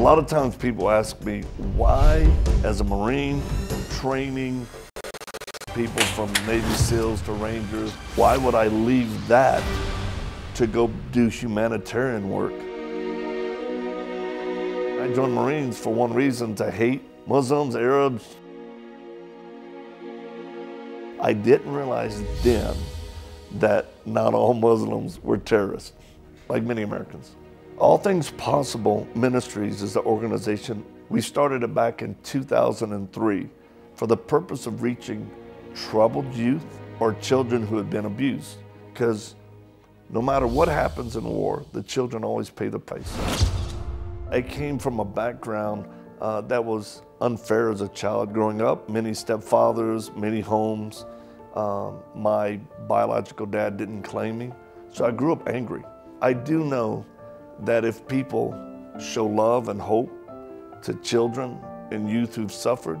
lot of times people ask me, why, as a Marine, training people from Navy SEALs to Rangers, why would I leave that to go do humanitarian work? I joined Marines for one reason, to hate Muslims, Arabs. I didn't realize then that not all Muslims were terrorists, like many Americans. All Things Possible Ministries is the organization. We started it back in 2003 for the purpose of reaching troubled youth or children who had been abused. Because no matter what happens in war, the children always pay the price. I came from a background that was unfair as a child growing up. Many stepfathers, many homes. My biological dad didn't claim me, so I grew up angry. I do know that if people show love and hope to children and youth who've suffered,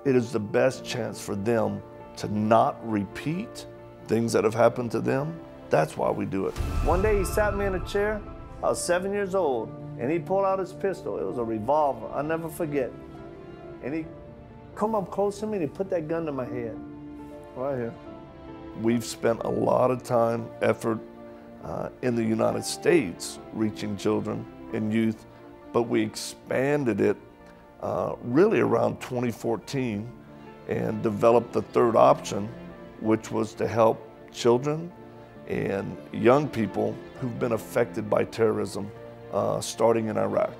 it is the best chance for them to not repeat things that have happened to them. That's why we do it. One day he sat me in a chair. I was 7 years old, and he pulled out his pistol. It was a revolver, I'll never forget. And he come up close to me and he put that gun to my head, right here. We've spent a lot of time, effort in the United States reaching children and youth, but we expanded it really around 2014 and developed the third option, which was to help children and young people who've been affected by terrorism, starting in Iraq.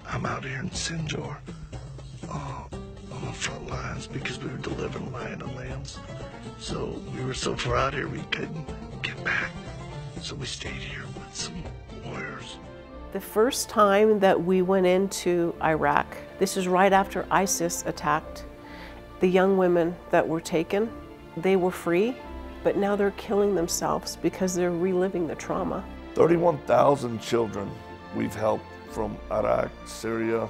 I'm out here in Sinjar on the front lines because we were delivering land and lambs. So we were so far out here we couldn't get back. So we stayed here with some warriors. The first time that we went into Iraq, this is right after ISIS attacked, the young women that were taken, they were free, but now they're killing themselves because they're reliving the trauma. 31,000 children we've helped from Iraq, Syria,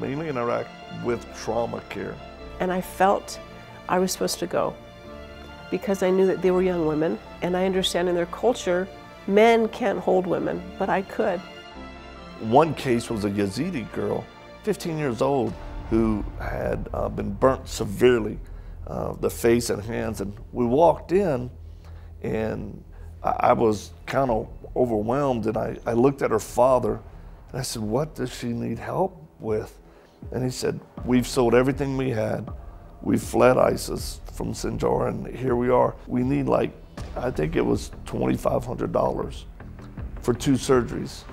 mainly in Iraq, with trauma care. And I felt I was supposed to go because I knew that they were young women, and I understand in their culture, men can't hold women, but I could. One case was a Yazidi girl, 15 years old, who had been burnt severely, the face and hands. And we walked in, and I was kind of overwhelmed, and I looked at her father, and I said, what does she need help with? And he said, we've sold everything we had. We fled ISIS from Sinjar, and here we are. We need, like, I think it was $2,500 for 2 surgeries.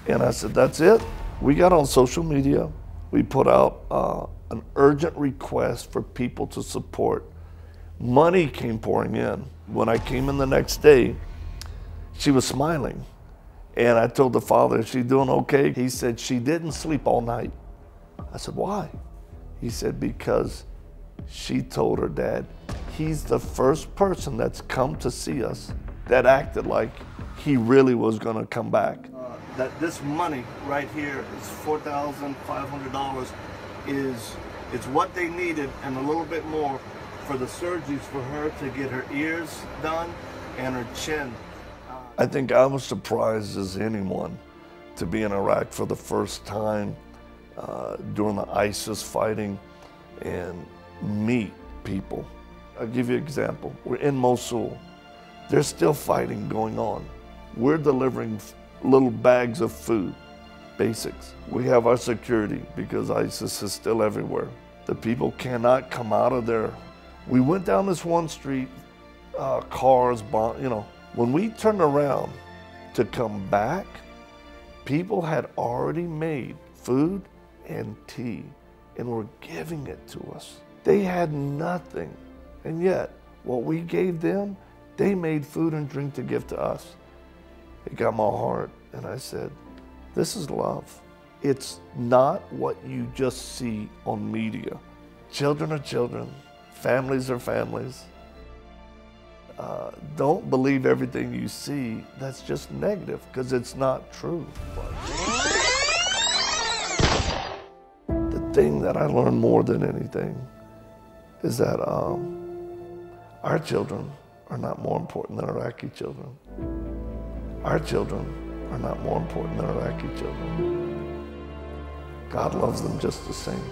And I said, that's it? We got on social media. We put out an urgent request for people to support. Money came pouring in. When I came in the next day, she was smiling. And I told the father, is she doing okay? He said, she didn't sleep all night. I said, why? He said, because she told her dad, he's the first person that's come to see us that acted like he really was gonna come back. That this money right here is $4,500 it's what they needed and a little bit more for the surgeries for her to get her ears done and her chin. I think I was surprised as anyone to be in Iraq for the first time during the ISIS fighting and meet people. I'll give you an example. We're in Mosul. There's still fighting going on. We're delivering little bags of food, basics. We have our security because ISIS is still everywhere. The people cannot come out of there. We went down this one street, cars, you know. When we turned around to come back, people had already made food and tea and were giving it to us. They had nothing, and yet what we gave them, they made food and drink to give to us. It got my heart, and I said, this is love. It's not what you just see on media. Children are children, families are families. Don't believe everything you see that's just negative, because it's not true. The thing that I learned more than anything is that our children are not more important than Iraqi children. Our children are not more important than Iraqi children. God loves them just the same.